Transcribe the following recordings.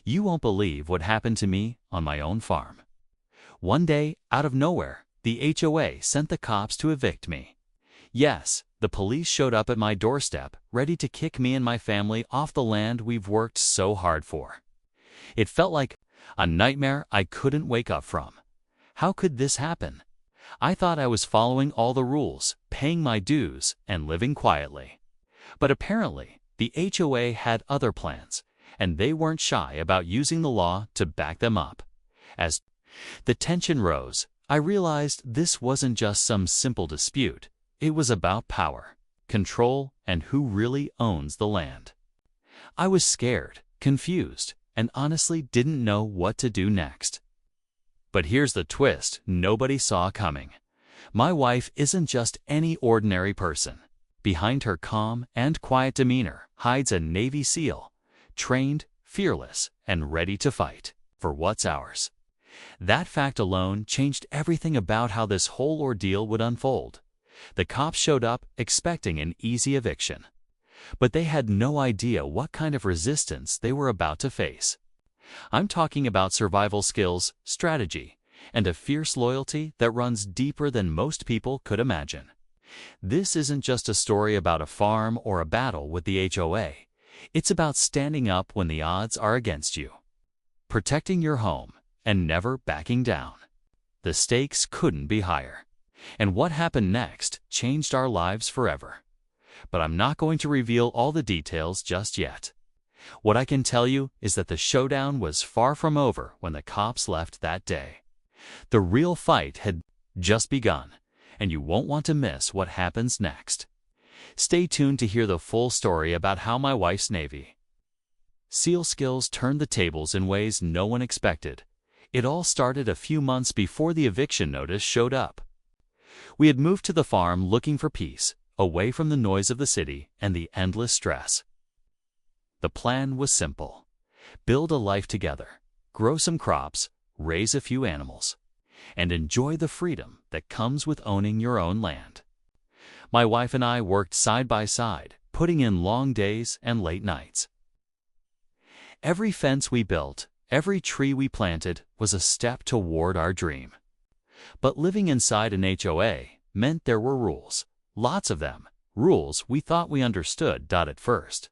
You won't believe what happened to me on my own farm. One day, out of nowhere, the HOA sent the cops to evict me. Yes, the police showed up at my doorstep, ready to kick me and my family off the land we've worked so hard for. It felt like a nightmare I couldn't wake up from. How could this happen? I thought I was following all the rules, paying my dues, and living quietly. But apparently, the HOA had other plans, and they weren't shy about using the law to back them up. As the tension rose, I realized this wasn't just some simple dispute. It was about power, control, and who really owns the land. I was scared, confused, and honestly didn't know what to do next. But here's the twist nobody saw coming. My wife isn't just any ordinary person. Behind her calm and quiet demeanor hides a Navy SEAL, trained, fearless, and ready to fight for what's ours. That fact alone changed everything about how this whole ordeal would unfold. The cops showed up expecting an easy eviction, but they had no idea what kind of resistance they were about to face. I'm talking about survival skills, strategy, and a fierce loyalty that runs deeper than most people could imagine. This isn't just a story about a farm or a battle with the HOA. It's about standing up when the odds are against you, protecting your home, and never backing down. The stakes couldn't be higher. And what happened next changed our lives forever. But I'm not going to reveal all the details just yet. What I can tell you is that the showdown was far from over when the cops left that day. The real fight had just begun, and you won't want to miss what happens next. Stay tuned to hear the full story about how my wife's Navy SEAL skills turned the tables in ways no one expected. It all started a few months before the eviction notice showed up. We had moved to the farm looking for peace, away from the noise of the city and the endless stress. The plan was simple. Build a life together, grow some crops, raise a few animals, and enjoy the freedom that comes with owning your own land. My wife and I worked side by side, putting in long days and late nights. Every fence we built, every tree we planted was a step toward our dream. But living inside an HOA meant there were rules, lots of them, rules we thought we understood at first.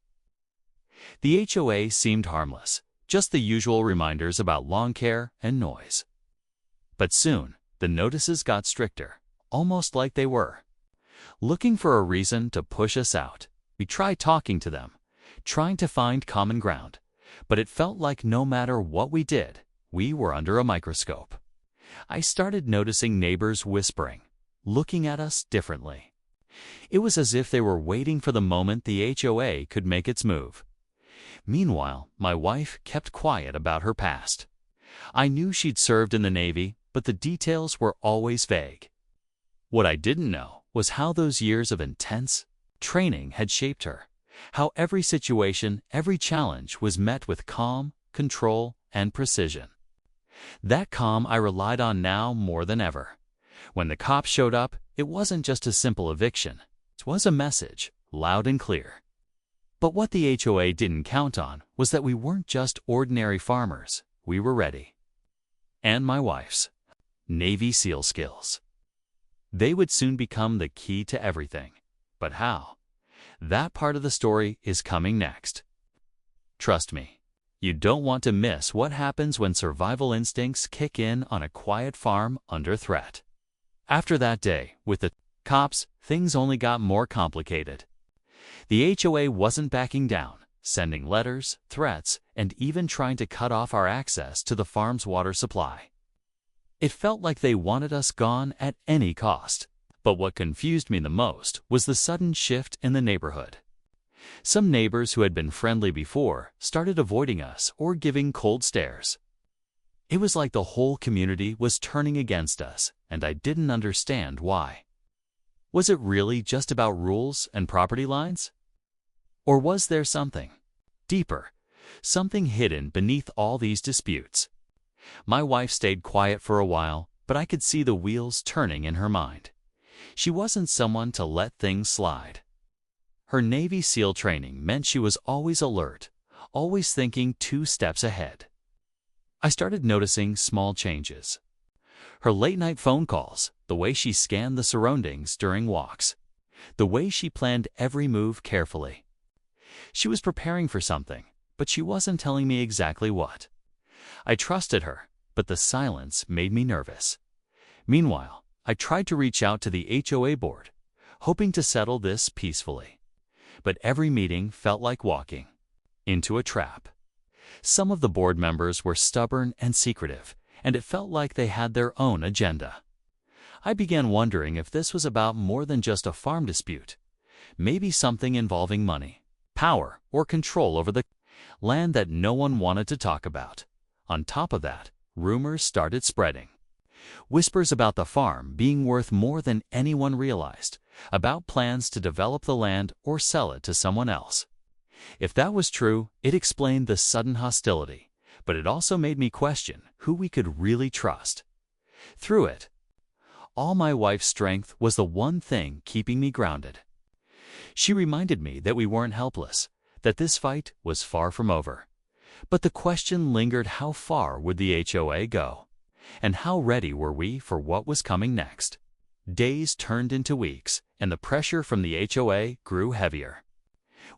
The HOA seemed harmless, just the usual reminders about lawn care and noise. But soon, the notices got stricter, almost like they were looking for a reason to push us out. We tried talking to them, trying to find common ground, but it felt like no matter what we did, we were under a microscope. I started noticing neighbors whispering, looking at us differently. It was as if they were waiting for the moment the HOA could make its move. Meanwhile, my wife kept quiet about her past. I knew she'd served in the Navy, but the details were always vague. What I didn't know was how those years of intense training had shaped her, how every situation, every challenge was met with calm, control, and precision. That calm I relied on now more than ever. When the cops showed up, it wasn't just a simple eviction. It was a message, loud and clear. But what the HOA didn't count on was that we weren't just ordinary farmers. We were ready. And my wife's Navy SEAL skills. They would soon become the key to everything. But how? That part of the story is coming next. Trust me, you don't want to miss what happens when survival instincts kick in on a quiet farm under threat. After that day, with the cops, things only got more complicated. The HOA wasn't backing down, sending letters, threats, and even trying to cut off our access to the farm's water supply. It felt like they wanted us gone at any cost. But what confused me the most was the sudden shift in the neighborhood. Some neighbors who had been friendly before started avoiding us or giving cold stares. It was like the whole community was turning against us, and I didn't understand why. Was it really just about rules and property lines? Or was there something deeper, something hidden beneath all these disputes? My wife stayed quiet for a while, but I could see the wheels turning in her mind. She wasn't someone to let things slide. Her Navy SEAL training meant she was always alert, always thinking 2 steps ahead. I started noticing small changes. Her late-night phone calls, the way she scanned the surroundings during walks, the way she planned every move carefully. She was preparing for something, but she wasn't telling me exactly what. I trusted her, but the silence made me nervous. Meanwhile, I tried to reach out to the HOA board, hoping to settle this peacefully. But every meeting felt like walking into a trap. Some of the board members were stubborn and secretive, and it felt like they had their own agenda. I began wondering if this was about more than just a farm dispute, maybe something involving money, power, or control over the land that no one wanted to talk about. On top of that, rumors started spreading. Whispers about the farm being worth more than anyone realized, about plans to develop the land or sell it to someone else. If that was true, it explained the sudden hostility, but it also made me question who we could really trust. Through it all, my wife's strength was the one thing keeping me grounded. She reminded me that we weren't helpless, that this fight was far from over. But the question lingered: how far would the HOA go? And how ready were we for what was coming next? Days turned into weeks, and the pressure from the HOA grew heavier.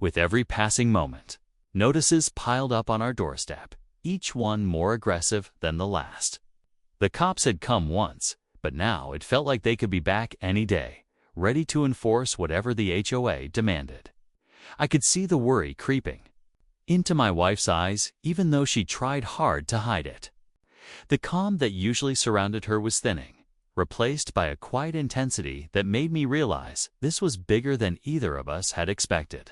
With every passing moment, notices piled up on our doorstep, each one more aggressive than the last. The cops had come once, but now it felt like they could be back any day, ready to enforce whatever the HOA demanded. I could see the worry creeping into my wife's eyes, even though she tried hard to hide it. The calm that usually surrounded her was thinning, replaced by a quiet intensity that made me realize this was bigger than either of us had expected.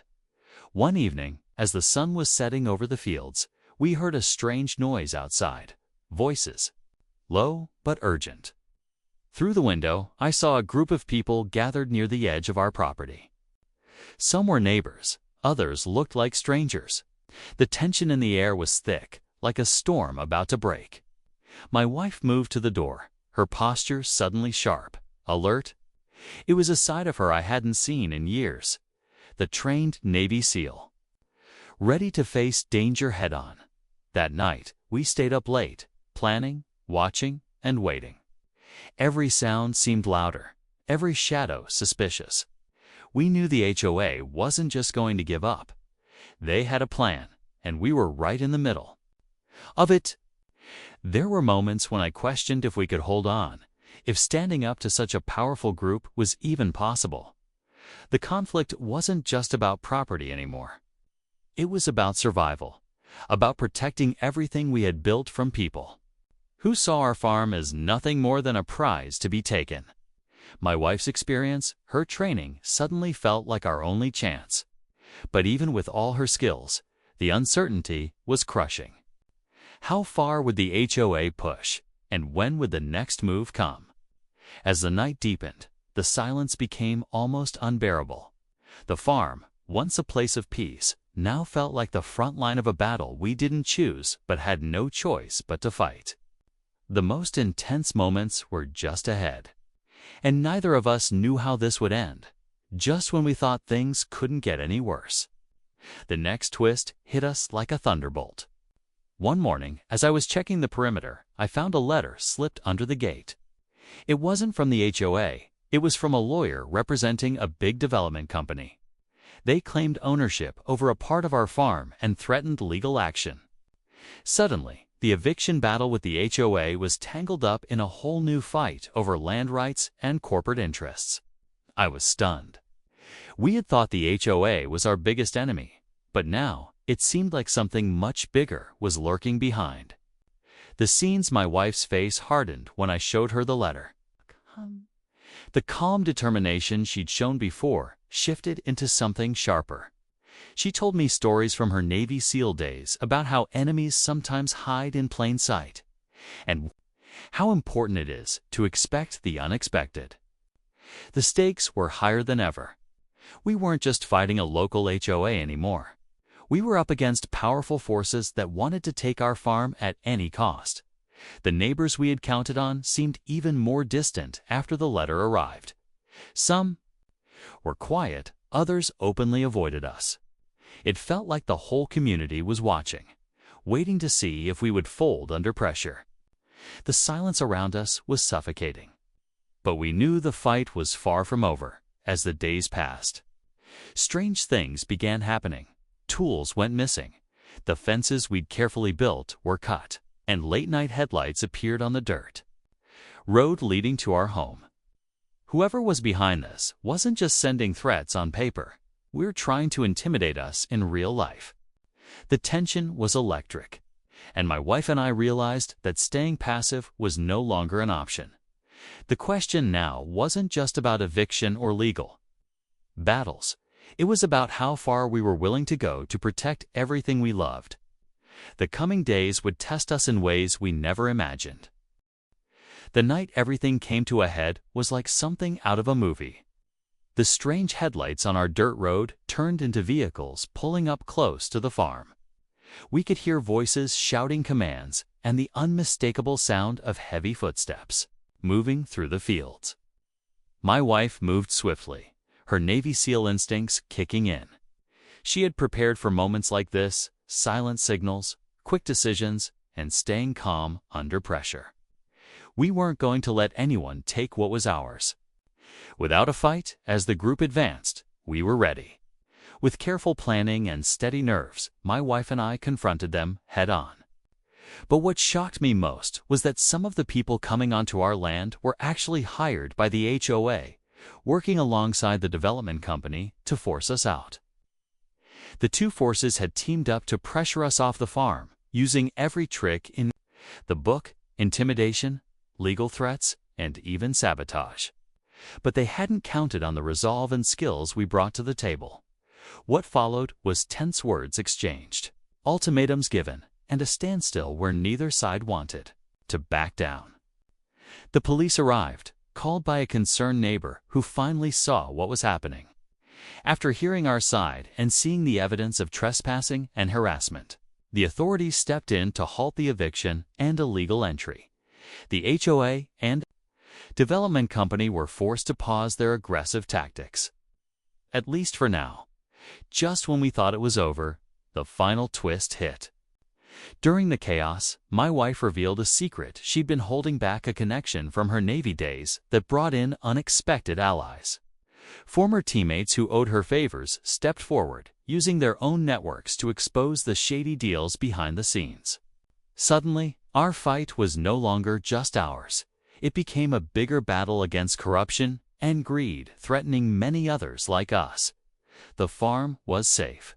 One evening, as the sun was setting over the fields, we heard a strange noise outside. Voices, low but urgent. Through the window, I saw a group of people gathered near the edge of our property. Some were neighbors, others looked like strangers. The tension in the air was thick, like a storm about to break. My wife moved to the door, her posture suddenly sharp, alert. It was a side of her I hadn't seen in years. The trained Navy SEAL, ready to face danger head-on. That night, we stayed up late, planning, watching, and waiting. Every sound seemed louder, every shadow suspicious. We knew the HOA wasn't just going to give up. They had a plan, and we were right in the middle of it. There were moments when I questioned if we could hold on, if standing up to such a powerful group was even possible. The conflict wasn't just about property anymore. It was about survival, about protecting everything we had built from people who saw our farm as nothing more than a prize to be taken. My wife's experience, her training, suddenly felt like our only chance. But even with all her skills, the uncertainty was crushing. How far would the HOA push, and when would the next move come? As the night deepened, the silence became almost unbearable. The farm, once a place of peace, now felt like the front line of a battle we didn't choose but had no choice but to fight. The most intense moments were just ahead, and neither of us knew how this would end. Just when we thought things couldn't get any worse, the next twist hit us like a thunderbolt. One morning, as I was checking the perimeter, I found a letter slipped under the gate. It wasn't from the HOA, it was from a lawyer representing a big development company. They claimed ownership over a part of our farm and threatened legal action. Suddenly, the eviction battle with the HOA was tangled up in a whole new fight over land rights and corporate interests. I was stunned. We had thought the HOA was our biggest enemy, but now it seemed like something much bigger was lurking behind. The scenes my wife's face hardened when I showed her the letter. The calm determination she'd shown before shifted into something sharper. She told me stories from her Navy SEAL days about how enemies sometimes hide in plain sight, and how important it is to expect the unexpected. The stakes were higher than ever. We weren't just fighting a local HOA anymore. We were up against powerful forces that wanted to take our farm at any cost. The neighbors we had counted on seemed even more distant after the letter arrived. Some were quiet, others openly avoided us. It felt like the whole community was watching, waiting to see if we would fold under pressure. The silence around us was suffocating. But we knew the fight was far from over as the days passed. Strange things began happening. Tools went missing. The fences we'd carefully built were cut, and late-night headlights appeared on the dirt road leading to our home. Whoever was behind this wasn't just sending threats on paper. We were trying to intimidate us in real life. The tension was electric, and my wife and I realized that staying passive was no longer an option. The question now wasn't just about eviction or legal battles. It was about how far we were willing to go to protect everything we loved. The coming days would test us in ways we never imagined. The night everything came to a head was like something out of a movie. The strange headlights on our dirt road turned into vehicles pulling up close to the farm. We could hear voices shouting commands and the unmistakable sound of heavy footsteps moving through the fields. My wife moved swiftly, her Navy SEAL instincts kicking in. She had prepared for moments like this: silent signals, quick decisions, and staying calm under pressure. We weren't going to let anyone take what was ours. Without a fight, as the group advanced, we were ready. With careful planning and steady nerves, my wife and I confronted them head-on. But what shocked me most was that some of the people coming onto our land were actually hired by the HOA, working alongside the development company to force us out. The two forces had teamed up to pressure us off the farm, using every trick in the book: intimidation, legal threats, and even sabotage. But they hadn't counted on the resolve and skills we brought to the table. What followed was tense words exchanged, ultimatums given, and a standstill where neither side wanted to back down. The police arrived, called by a concerned neighbor who finally saw what was happening. After hearing our side and seeing the evidence of trespassing and harassment, the authorities stepped in to halt the eviction and illegal entry. The HOA and development company were forced to pause their aggressive tactics. At least for now. Just when we thought it was over, the final twist hit. During the chaos, my wife revealed a secret she'd been holding back: a connection from her Navy days that brought in unexpected allies. Former teammates who owed her favors stepped forward, using their own networks to expose the shady deals behind the scenes. Suddenly, our fight was no longer just ours. It became a bigger battle against corruption and greed, threatening many others like us. The farm was safe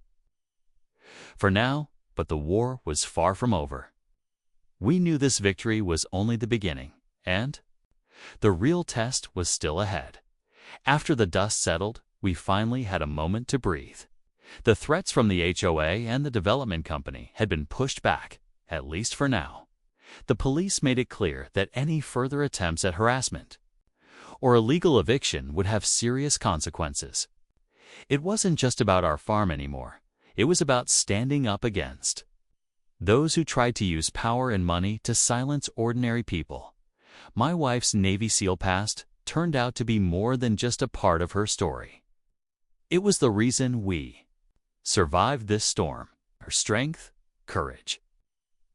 for now, but the war was far from over. We knew this victory was only the beginning, and the real test was still ahead. After the dust settled, we finally had a moment to breathe. The threats from the HOA and the development company had been pushed back, at least for now. The police made it clear that any further attempts at harassment or illegal eviction would have serious consequences. It wasn't just about our farm anymore. It was about standing up against those who tried to use power and money to silence ordinary people. My wife's Navy SEAL past turned out to be more than just a part of her story. It was the reason we survived this storm. Her strength, courage,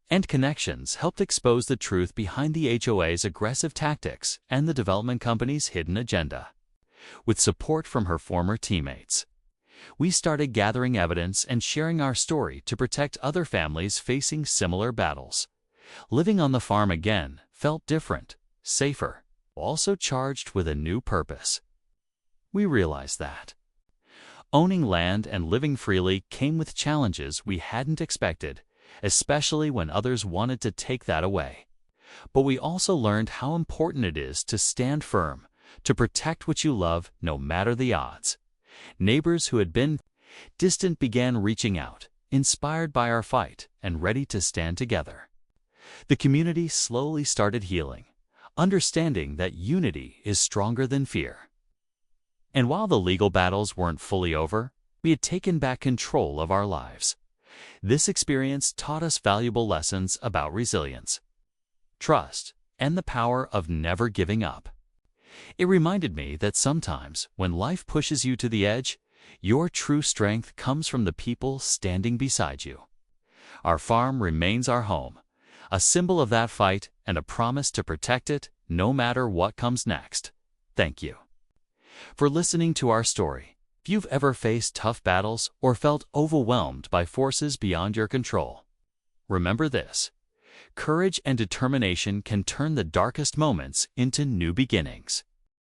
and connections helped expose the truth behind the HOA's aggressive tactics and the development company's hidden agenda. With support from her former teammates, we started gathering evidence and sharing our story to protect other families facing similar battles. Living on the farm again felt different, safer, also charged with a new purpose. We realized that owning land and living freely came with challenges we hadn't expected, especially when others wanted to take that away. But we also learned how important it is to stand firm, to protect what you love no matter the odds. Neighbors who had been distant began reaching out, inspired by our fight and ready to stand together. The community slowly started healing, understanding that unity is stronger than fear. And while the legal battles weren't fully over, we had taken back control of our lives. This experience taught us valuable lessons about resilience, trust, and the power of never giving up. It reminded me that sometimes, when life pushes you to the edge, Your true strength comes from the people standing beside you. Our farm remains our home, a symbol of that fight and a promise to protect it no matter what comes next. Thank you for listening to our story. If you've ever faced tough battles or felt overwhelmed by forces beyond your control, remember this: courage and determination can turn the darkest moments into new beginnings.